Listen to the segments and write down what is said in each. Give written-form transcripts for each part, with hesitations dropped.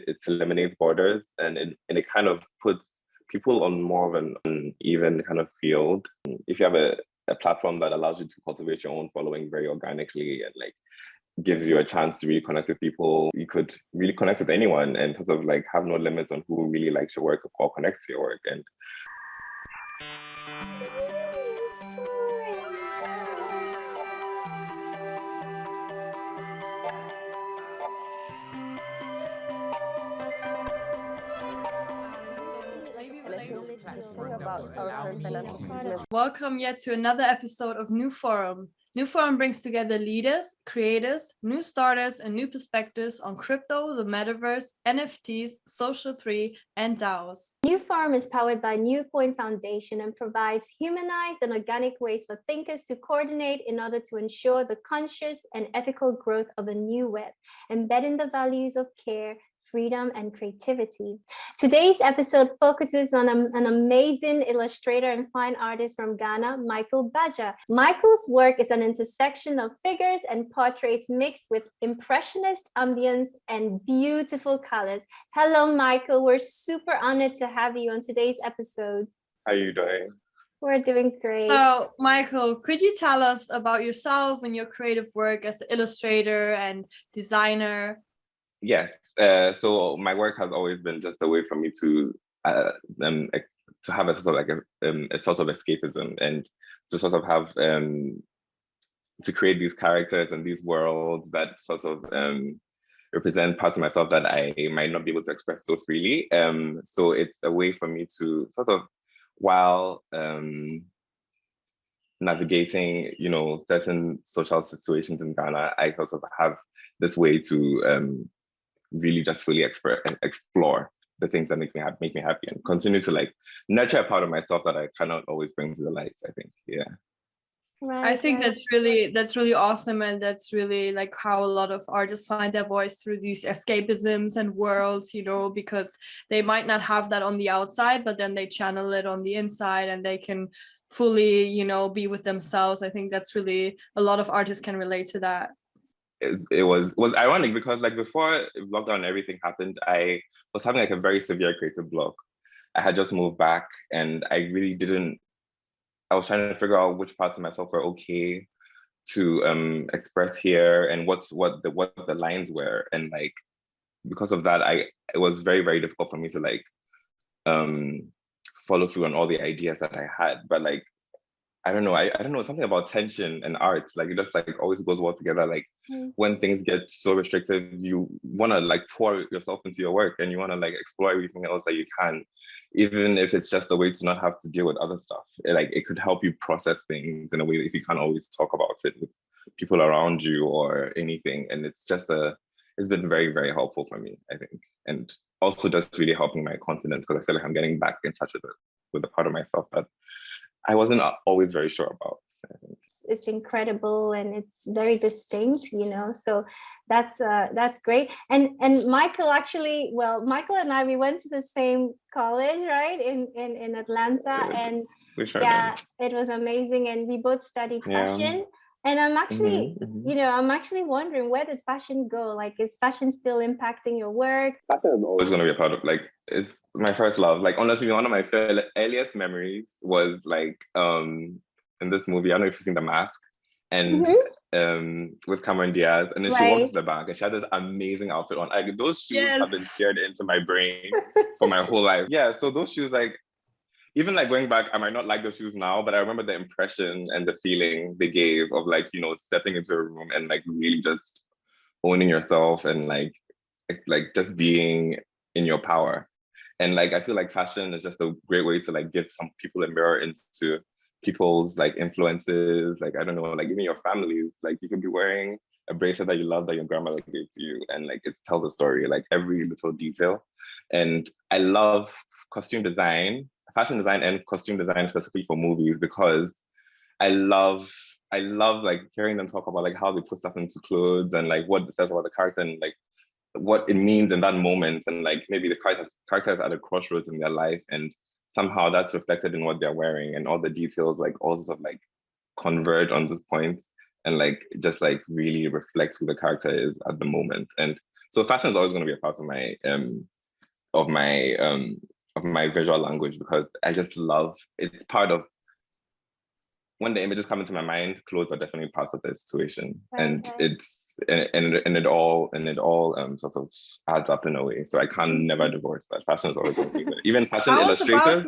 it eliminates borders, and it kind of puts people on more of an even kind of field. If you have a platform that allows you to cultivate your own following very organically and like gives you a chance to really connect with people, you could really connect with anyone and sort of like have no limits on who really likes your work or connects to your work. And welcome yet to another episode of NEWFORUM. NEWFORUM brings together leaders, creators, new starters, and new perspectives on crypto, the metaverse, NFTs, social 3, and DAOs. NEWFORUM is powered by New Point Foundation and provides humanized and organic ways for thinkers to coordinate in order to ensure the conscious and ethical growth of a new web, embedding the values of care, freedom, and creativity. Today's episode focuses on an amazing illustrator and fine artist from Ghana, Michael Badger. Michael's work is an intersection of figures and portraits mixed with impressionist ambience and beautiful colors. Hello, Michael. We're super honored to have you on today's episode. how are you doing? We're doing great. So, Michael, could you tell us about yourself and your creative work as an illustrator and designer? Yes. So my work has always been just a way for me to have a sort of like a sort of escapism, and to sort of have to create these characters and these worlds that sort of represent parts of myself that I might not be able to express so freely. So it's a way for me to sort of, while navigating, certain social situations in Ghana, I sort of have this way to really just fully explore the things that make me happy and continue to like nurture a part of myself that I cannot always bring to the light, I think. Yeah. Right, I think that's really awesome, and that's really like how a lot of artists find their voice through these escapisms and worlds, because they might not have that on the outside, but then they channel it on the inside and they can fully, be with themselves. I think that's really, a lot of artists can relate to that. It was ironic because like before lockdown and everything happened, I was having like a very severe creative block. I had just moved back and I was trying to figure out which parts of myself were okay to express here and what the lines were. And like, because of that, it was very, very difficult for me to like follow through on all the ideas that I had. But like, I don't know, something about tension and art, like it just like always goes well together. Like when things get so restrictive, you want to like pour yourself into your work and you want to like explore everything else that you can, even if it's just a way to not have to deal with other stuff. It could help you process things in a way that if you can't always talk about it with people around you or anything. And it's been very, very helpful for me, I think. And also just really helping my confidence, because I feel like I'm getting back in touch with a part of myself that I wasn't always very sure about. It's incredible and it's very distinct, so that's great. And Michael Michael and I, we went to the same college, right, in Atlanta, and it was amazing, and we both studied fashion. And I'm actually, I'm actually wondering, where did fashion go? Like, is fashion still impacting your work? Fashion is always going to be a part of, like, it's my first love. Like, honestly, one of my earliest memories was like in this movie. I don't know if you've seen The Mask, and with Cameron Diaz, and then she walked to the bank and she had this amazing outfit on. Like, those shoes have been seared into my brain for my whole life. Yeah, so those shoes, like, even like going back, I might not like those shoes now, but I remember the impression and the feeling they gave of like, stepping into a room and like really just owning yourself and like just being in your power. And like, I feel like fashion is just a great way to like give some people a mirror into people's like influences. Like, I don't know, like even your families, like you could be wearing a bracelet that you love that your grandmother gave to you, and like it tells a story, like every little detail. And I love costume design, fashion design and costume design specifically for movies, because I love like hearing them talk about like how they put stuff into clothes and like what it says about the character and like what it means in that moment, and like maybe the characters at a crossroads in their life, and somehow that's reflected in what they're wearing, and all the details like all sort of like converge on this point and like just like really reflect who the character is at the moment. And So fashion is always going to be a part of my of my visual language, because I just love, it's part of, when the images come into my mind, clothes are definitely part of the situation. And it's and it all sort of adds up in a way. So I can never divorce that. Fashion is always going to be there. Even fashion illustrators.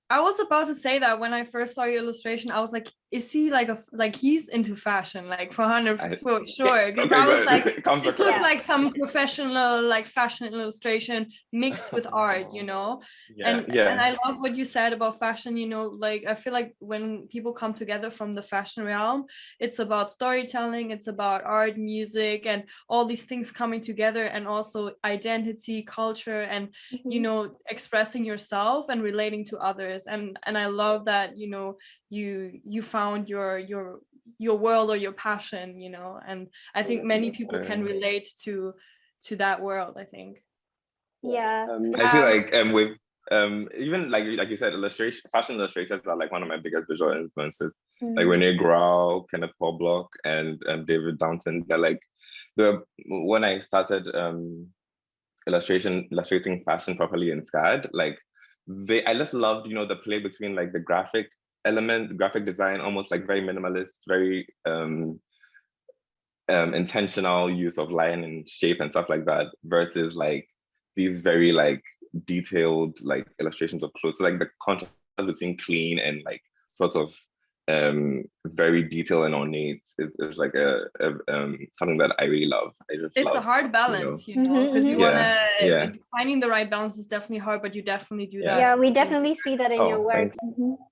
I was about to say that when I first saw your illustration, I was like, is he like he's into fashion, like for sure? Because I was like, this looks like some professional like fashion illustration mixed with art, you know? And I love what you said about fashion, you know, like I feel like when people come together from the fashion realm, it's about storytelling, it's about art, music, and all these things coming together, and also identity, culture, and you know, expressing yourself and relating to others. And I love that, you know, you found your world or your passion, you know, and I think many people can relate to that world, I think. I feel like with even like you said, fashion illustrators are like one of my biggest visual influences. Like Rene Grau, Kenneth Poblock, and David Downton. They're like when I started illustrating fashion properly in SCAD, like I just loved, you know, the play between like the graphic element, graphic design, almost like very minimalist, very intentional use of line and shape and stuff like that, versus like these very like detailed like illustrations of clothes. So like the contrast between clean and like sort of very detailed and ornate is like something that I really love. It's a hard balance, you know, because you wanna finding the right balance is definitely hard, but you definitely do that. Yeah, we definitely see that in your work.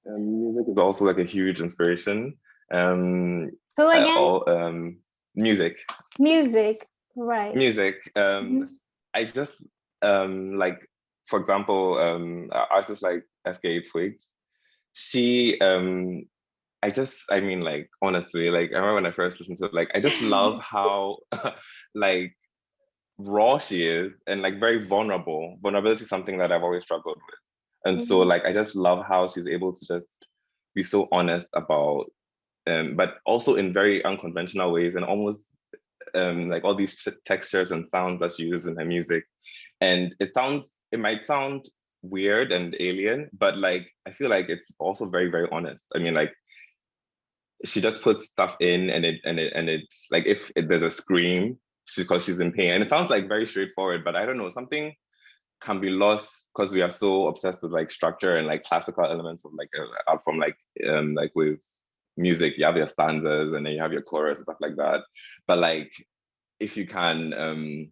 Music is also like a huge inspiration. Who again? Music, right? Music. I just like, for example, artists like FKA Twigs. She I mean, like, honestly, like, I remember when I first listened to it, like, I just love how, like, raw she is, and, like, very vulnerable. Vulnerability is something that I've always struggled with. And so, like, I just love how she's able to just be so honest about, but also in very unconventional ways, and almost, like, all these textures and sounds that she uses in her music. And it might sound weird and alien, but, like, I feel like it's also very, very honest. I mean, like, she just puts stuff in, and it's like, if there's a scream, because she's in pain, and it sounds like very straightforward, but I don't know, something can be lost because we are so obsessed with like structure and like classical elements of like art form, like with music, you have your stanzas and then you have your chorus and stuff like that. But like, if you can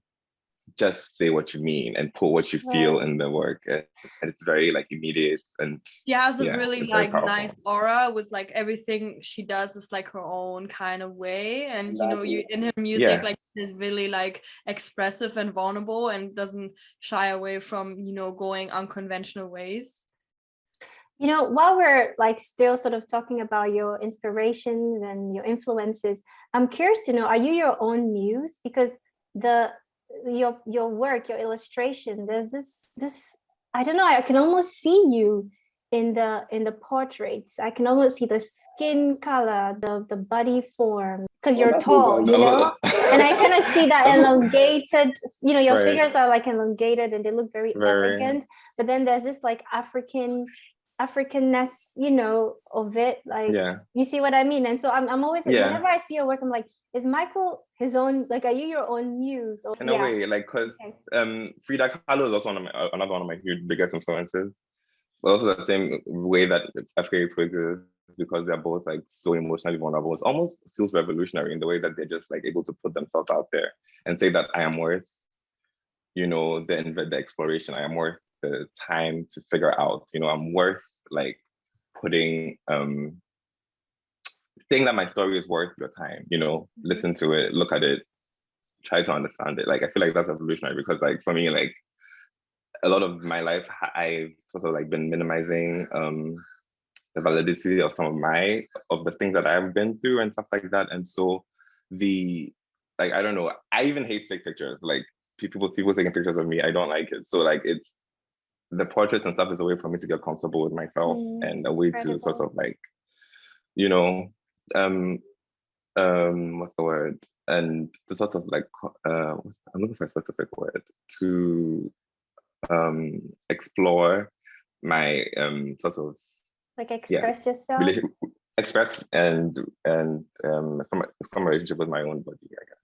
just say what you mean and put what you feel in the work, and it's very like immediate, and she has a really like nice aura with like everything she does is like her own kind of way, and you know, you in her music like is really like expressive and vulnerable and doesn't shy away from, you know, going unconventional ways. You know, while we're like still sort of talking about your inspirations and your influences, I'm curious to know, are you your own muse? Because your work, your illustration, there's this I don't know, I can almost see you in the portraits. I can almost see the skin color, the body form, because you're tall, you know. And I kind of see that elongated, you know, your figures are like elongated and they look very elegant, but then there's this like Africanness, you know, of it, like you see what I mean? And so I'm always whenever I see your work, I'm like, is Michael his own, like, are you your own muse? Or, in a way, like, because Frida Kahlo is also another one of my huge biggest influences, but also the same way that FKA Twigs is, because they're both like so emotionally vulnerable. It almost feels revolutionary in the way that they're just like able to put themselves out there and say that I am worth, you know, the exploration. I am worth the time to figure out, you know, I'm worth like putting saying that my story is worth your time, you know, listen to it, look at it, try to understand it. Like, I feel like that's revolutionary, because like for me, like a lot of my life, I've sort of like been minimizing the validity of of the things that I've been through and stuff like that. And so like, I don't know, I even hate fake pictures. Like people taking pictures of me, I don't like it. So like, it's the portraits and stuff is a way for me to get comfortable with myself, and a way to sort of like, you know, what's the word? to sort of like I'm looking for a specific word, to explore my sort of like express yourself, express and from a relationship with my own body, I guess.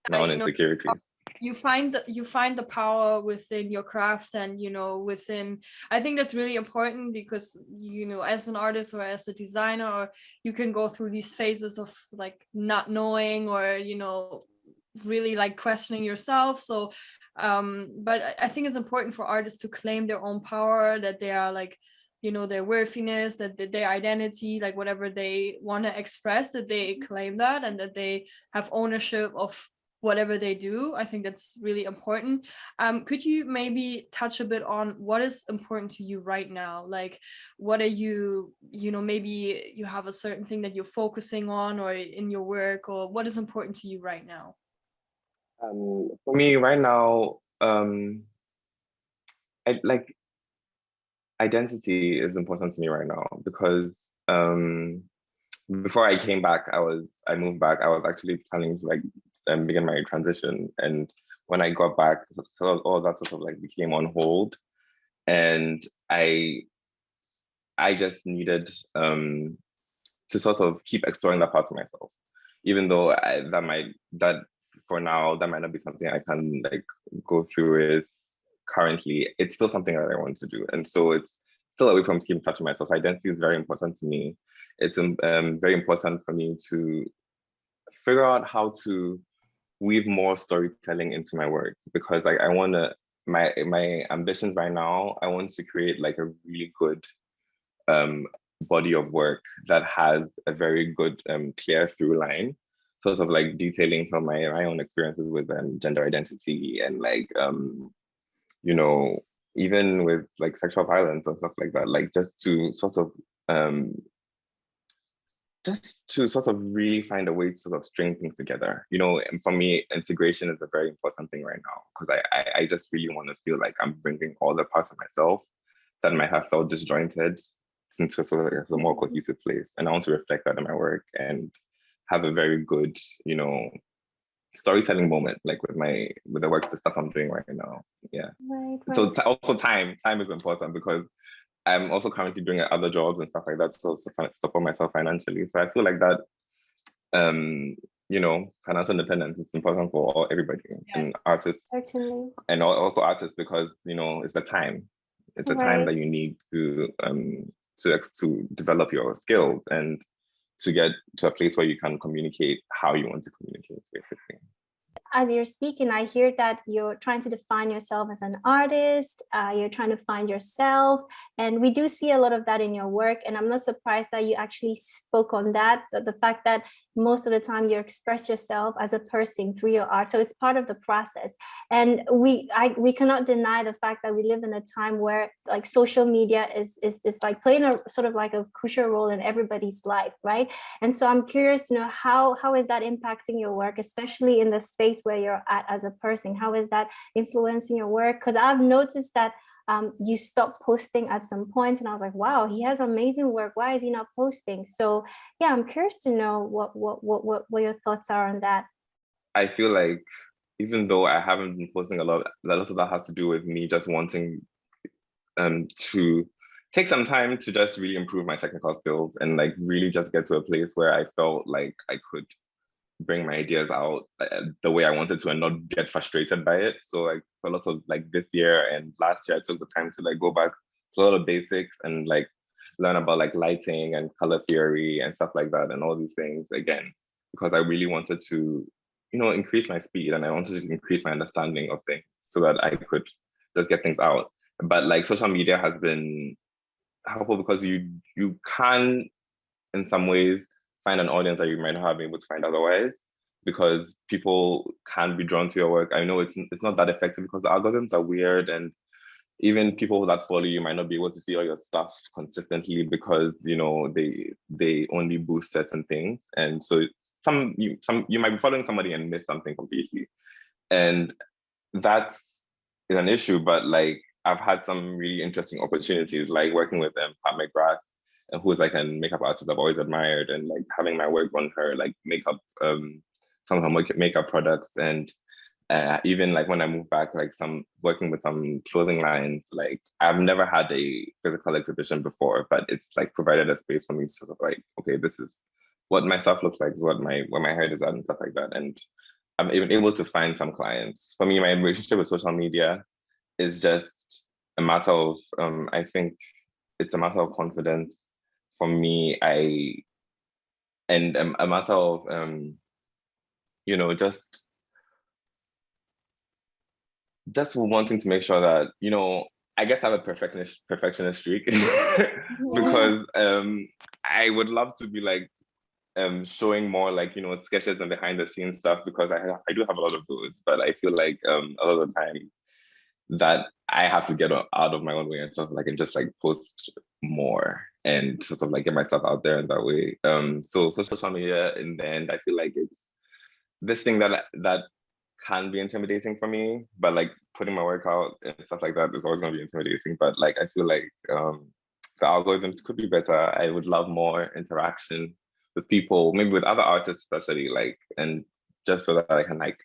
My own insecurities. You find the power within your craft, and within, I think that's really important, because as an artist or as a designer, or you can go through these phases of like not knowing, or really like questioning yourself. So but I think it's important for artists to claim their own power, that they are like their worthiness, that their identity, like whatever they want to express, that they claim that, and that they have ownership of whatever they do. I think that's really important. Could you maybe touch a bit on what is important to you right now? Like, what are you, maybe you have a certain thing that you're focusing on, or in your work, or what is important to you right now? For me right now, identity is important to me right now, because before I came back, I moved back, I was actually planning to like begin my transition. And when I got back, so all that sort of like became on hold. And I just needed to sort of keep exploring that part of myself, even though that for now, that might not be something I can like go through with currently. It's still something that I want to do. And so it's still a way from keeping in touch with myself. So identity is very important to me. It's very important for me to figure out how to weave more storytelling into my work, because like I want to, my ambitions right now, I want to create like a really good body of work that has a very good clear through line, sort of like detailing some of my own experiences with gender identity, and like even with like sexual violence and stuff like that, like just to sort of really find a way to sort of string things together. And for me, integration is a very important thing right now, because I just really want to feel like I'm bringing all the parts of myself that might have felt disjointed into sort of like a more cohesive place. And I want to reflect that in my work and have a very good, storytelling moment, like with the work, the stuff I'm doing right now. Yeah. Right. So also time is important, because I'm also currently doing other jobs and stuff like that, so support myself financially. So I feel like that, financial independence is important for everybody, yes, and artists, certainly, and also artists, because it's the time. It's the time that you need to develop your skills and to get to a place where you can communicate how you want to communicate, basically. As you're speaking, I hear that you're trying to define yourself as an artist, you're trying to find yourself, and we do see a lot of that in your work. And I'm not surprised that you actually spoke on that, the fact that most of the time you express yourself as a person through your art. So it's part of the process. And we cannot deny the fact that we live in a time where like social media is like playing a sort of like a crucial role in everybody's life, right? And so I'm curious to know how is that impacting your work, especially in the space where you're at as a person? How is that influencing your work? Because I've noticed that you stopped posting at some point, and I was like, wow, he has amazing work. Why is he not posting? So yeah, I'm curious to know what your thoughts are on that. I feel like even though I haven't been posting a lot of that has to do with me just wanting to take some time to just really improve my technical skills, and like really just get to a place where I felt like I could bring my ideas out the way I wanted to and not get frustrated by it. So like for lots of like this year and last year, I took the time to like go back to a lot of basics and like learn about like lighting and color theory and stuff like that, and all these things again, because I really wanted to, increase my speed, and I wanted to increase my understanding of things so that I could just get things out. But like social media has been helpful, because you can, in some ways, find an audience that you might not have been able to find otherwise, because people can be drawn to your work. I know it's not that effective because the algorithms are weird, and even people that follow you might not be able to see all your stuff consistently, because they only boost certain things, and so you might be following somebody and miss something completely, and that's an issue. But like I've had some really interesting opportunities, like working with Pat McGrath, who's like a makeup artist I've always admired, and like having my work on her like makeup some of her makeup products, and even like when I moved back, like working with some clothing lines, like I've never had a physical exhibition before, but it's like provided a space for me to sort of like, okay, this is what my stuff looks like, is what where my head is at and stuff like that. And I'm even able to find some clients. For me, my relationship with social media is just a matter of, I think it's a matter of confidence for me. And a matter of, just wanting to make sure that, I guess I have a perfectionist streak because I would love to be like showing more like, sketches and behind the scenes stuff, because I do have a lot of those, but I feel like a lot of the time that I have to get out of my own way and stuff, like, and just like post more and sort of like get myself out there in that way. So social media, in the end, I feel like it's this thing that can be intimidating for me, but like putting my work out and stuff like that is always going to be intimidating. But like, I feel like the algorithms could be better. I would love more interaction with people, maybe with other artists especially, like, and just so that I can like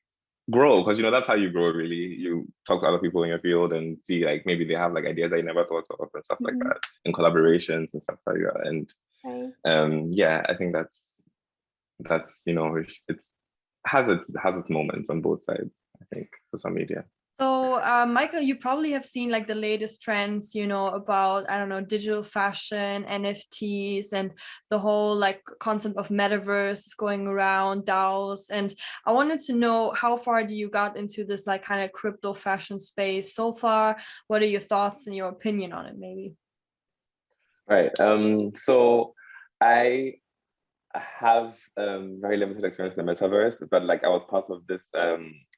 grow, because that's how you grow, really. You talk to other people in your field and see like maybe they have like ideas that you never thought of and stuff like that, and collaborations and stuff like that. And yeah, I think that's it has its moments on both sides, I think, social media. So Michael, you probably have seen like the latest trends, about, I don't know, digital fashion, NFTs, and the whole like concept of Metaverse going around, DAOs. And I wanted to know, how far do you got into this like kind of crypto fashion space so far? What are your thoughts and your opinion on it, maybe? Right. So I have very limited experience in the metaverse, but like I was part of this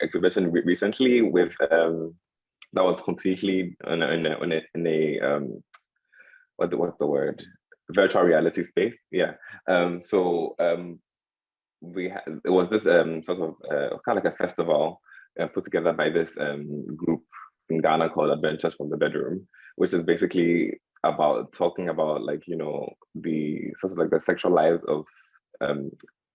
exhibition recently with that was completely in a what's the word, virtual reality space. Yeah. So it was this sort of kind of like a festival put together by this group in Ghana called Adventures from the Bedroom, which is basically about talking about like the sort of like the sexual lives of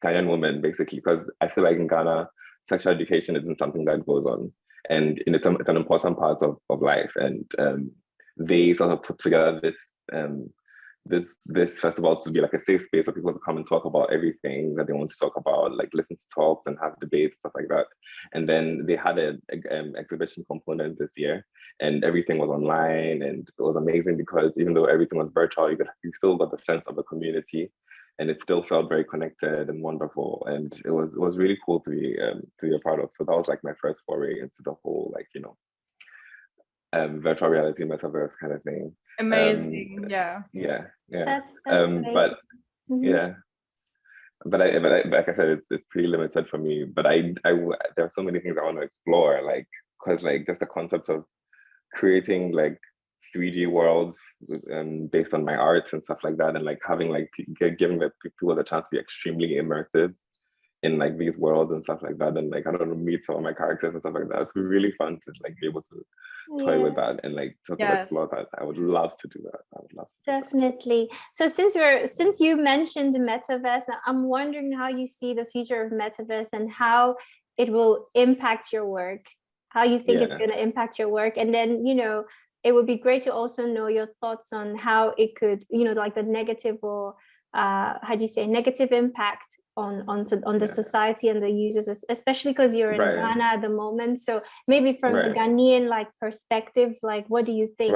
Ghanaian women, basically, because I feel like in Ghana, sexual education isn't something that goes on, and it's an important part of life. And they sort of put together this festival to be like a safe space for people to come and talk about everything that they want to talk about, like listen to talks and have debates, stuff like that. And then they had an exhibition component this year, and everything was online, and it was amazing because even though everything was virtual, you still got the sense of a community, and it still felt very connected and wonderful. And it was really cool to be a part of. So that was like my first foray into the whole like virtual reality metaverse kind of thing. Amazing. Yeah. That's amazing. But yeah, but like I said, it's pretty limited for me. But there are so many things I want to explore, like, because like just the concept of creating like 3D worlds based on my art and stuff like that, and like having like giving the people the chance to be extremely immersive in like these worlds and stuff like that, and like I don't know, meet some of my characters and stuff like that. It's really fun to like be able to toy with that and like sort of explore that. I would love to do that. I would love to. Definitely. So since you mentioned Metaverse, I'm wondering how you see the future of Metaverse and how it will impact your work, how you think it's going to impact your work. And then, it would be great to also know your thoughts on how it could, like the negative or negative impact on the society and the users, especially because you're in Ghana at the moment. So maybe from the Ghanaian like perspective, like what do you think?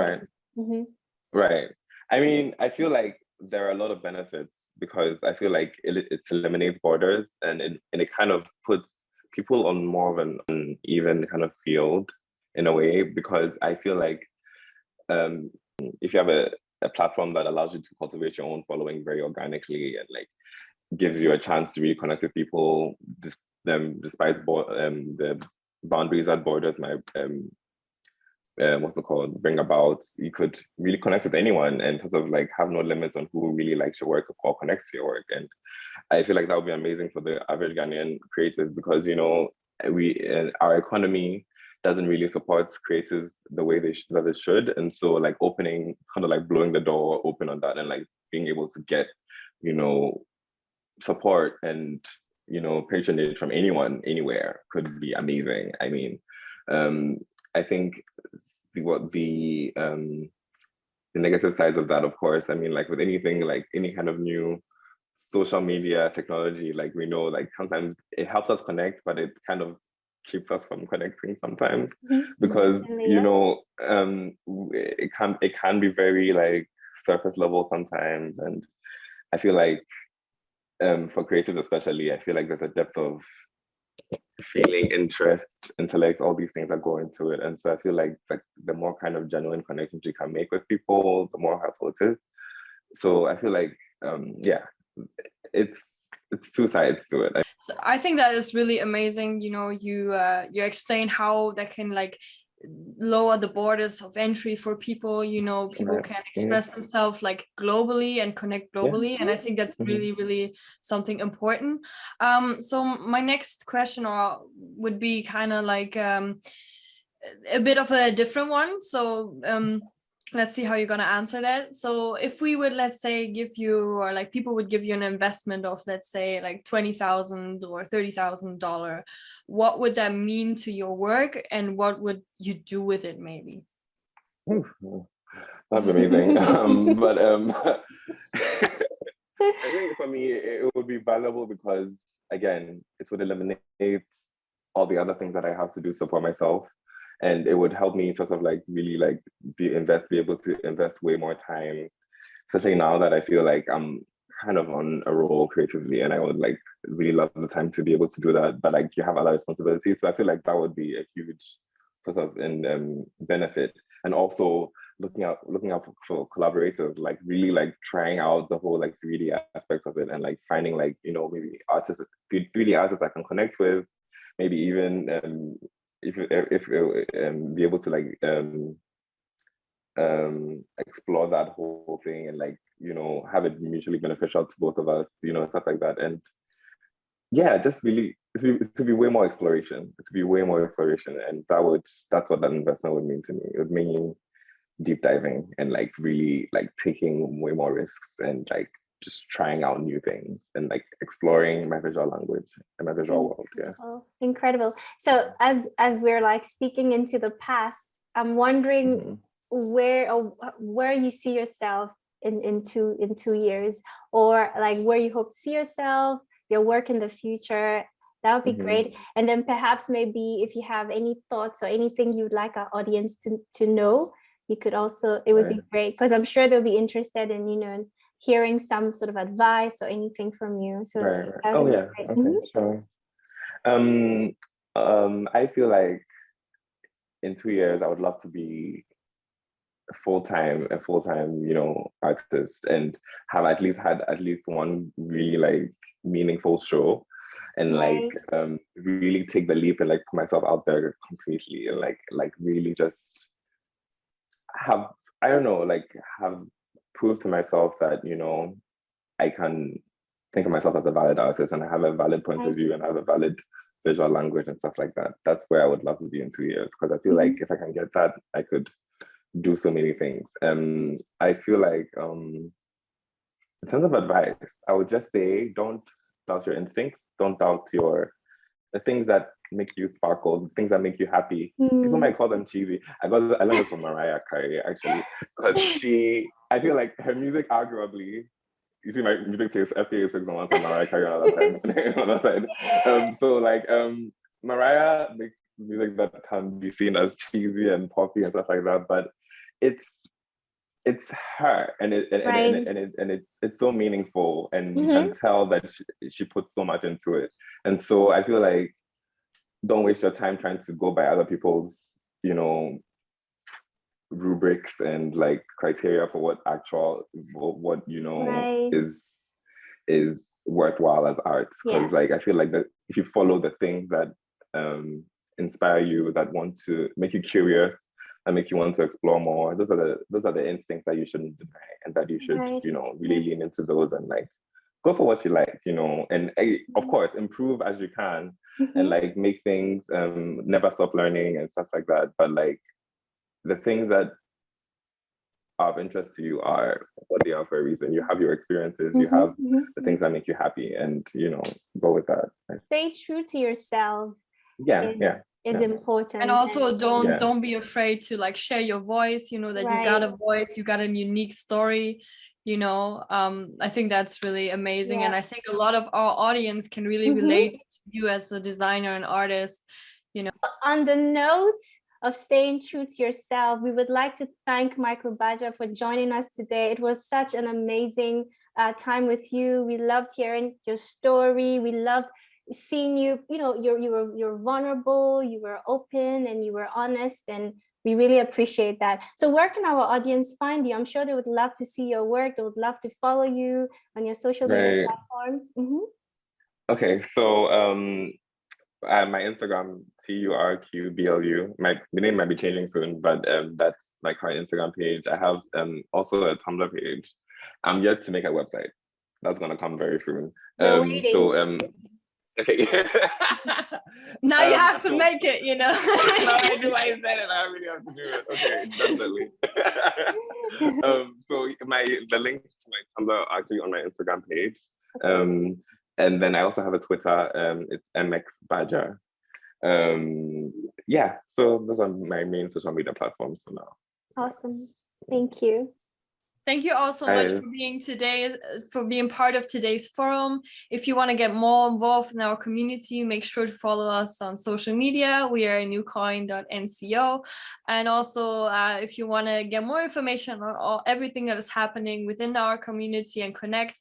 Right. I mean, I feel like there are a lot of benefits because I feel like it eliminates borders, and it kind of puts people on more of an even kind of field in a way, because I feel like if you have a platform that allows you to cultivate your own following very organically and like gives you a chance to really connect with people despite the boundaries that borders might bring about, you could really connect with anyone and sort of like have no limits on who really likes your work or connects to your work. And I feel like that would be amazing for the average Ghanaian creators, because our economy doesn't really support creators the way that it should. And so like opening, kind of like blowing the door open on that and like being able to get, support and, patronage from anyone, anywhere could be amazing. I mean, I think the negative sides of that, of course, I mean, like with anything, like any kind of new social media technology, like we know, like sometimes it helps us connect, but it kind of keeps us from connecting sometimes, because it can be very like surface level sometimes. And I feel like for creatives especially, I feel like there's a depth of feeling, interest, intellect, all these things that go into it. And so I feel like the more kind of genuine connections you can make with people, the more helpful it is. So I feel like it's two sides to it. So I think that is really amazing. You explain how that can like lower the borders of entry for people. People can express themselves like globally and connect globally, and I think that's really, really something important. So my next question would be kind of like a bit of a different one. So let's see how you're going to answer that. So if we would, let's say, give you, or like people would give you an investment of, let's say, like $20,000 or $30,000, what would that mean to your work, and what would you do with it, maybe? That's amazing. But I think for me, it would be valuable because, again, it would eliminate all the other things that I have to do to support myself. And it would help me sort of like really like be able to invest way more time, especially now that I feel like I'm kind of on a roll creatively, and I would like really love the time to be able to do that. But like you have other responsibilities, so I feel like that would be a huge sort of benefit. And also looking out for collaborators, like really like trying out the whole like 3D aspect of it, and like finding like maybe 3D artists I can connect with, maybe even if be able to like explore that whole thing and like have it mutually beneficial to both of us, stuff like that. And just really to be way more exploration. And that's what that investment would mean to me. It would mean deep diving and like really like taking way more risks and like just trying out new things and like exploring my visual language and my visual world. Oh, incredible. So as we're like speaking into the past, I'm wondering where you see yourself in 2 years, or like where you hope to see yourself, your work in the future. That would be great. And then perhaps maybe if you have any thoughts or anything you'd like our audience to know, you could also, it would be great, because I'm sure they'll be interested in hearing some sort of advice or anything from you. So sure. I feel like in 2 years I would love to be a full-time artist and have at least one really like meaningful show, and like really take the leap and like put myself out there completely, and like really just have prove to myself that I can think of myself as a valid artist, and I have a valid point of view, and I have a valid visual language and stuff like that. That's where I would love to be in 2 years, because I feel like if I can get that, I could do so many things. I feel like in terms of advice, I would just say don't doubt your instincts, don't doubt the things that make you sparkle, the things that make you happy. People might call them cheesy. I learned it from Mariah Carey, actually, because I feel like her music, arguably, you see my music taste, FPA 6 on one side, Mariah Carey on the other side. So like Mariah makes music that can be seen as cheesy and poppy and stuff like that, but it's her, and it's so meaningful, and you can tell that she puts so much into it. And so I feel like don't waste your time trying to go by other people's rubrics and like criteria for what is worthwhile as art, because like I feel like that if you follow the things that inspire you, that want to make you curious and make you want to explore more, those are the instincts that you shouldn't deny, and that you should really lean into those and like go for what you like, and of course improve as you can, and like make things, never stop learning and stuff like that. But like the things that of interest to you are what they are for a reason. You have your experiences, you have the things that make you happy, and go with that. Stay true to yourself. Is important. And also don't be afraid to like share your voice, that you got a voice, you got a unique story. I think that's really amazing. And I think a lot of our audience can really relate to you as a designer and artist. On the note of staying true to yourself, we would like to thank Michael Badger for joining us today. It was such an amazing time with you. We loved hearing your story. We loved seeing you. You're vulnerable, you were open, and you were honest, and we really appreciate that. So where can our audience find you? I'm sure they would love to see your work. They would love to follow you on your social media platforms. Okay, so my Instagram, TURQBLU. My name might be changing soon, but that's my current Instagram page. I have also a Tumblr page. I'm yet to make a website. That's gonna come very soon. Okay. Now you have to make it, No, I do. I said it. I really have to do it. Okay, definitely. So the link to my Tumblr are actually on my Instagram page. And then I also have a Twitter. It's MX Badger. So those are my main social media platforms for now. Awesome. Thank you. Thank you all so much for being part of today's forum. If you want to get more involved in our community, make sure to follow us on social media. We are newcoin.nco. And also, if you want to get more information on everything that is happening within our community and connect,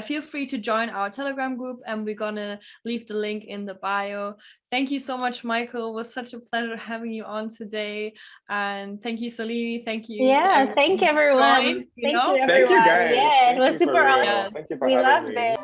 feel free to join our Telegram group, and we're gonna leave the link in the bio. Thank you so much, Michael. It was such a pleasure having you on today. And thank you, Salini. Thank you. Yeah, thank you, everyone. Thank you, everyone. Thank you, guys. Yeah, it was super awesome. Thank you for we having loved me. it.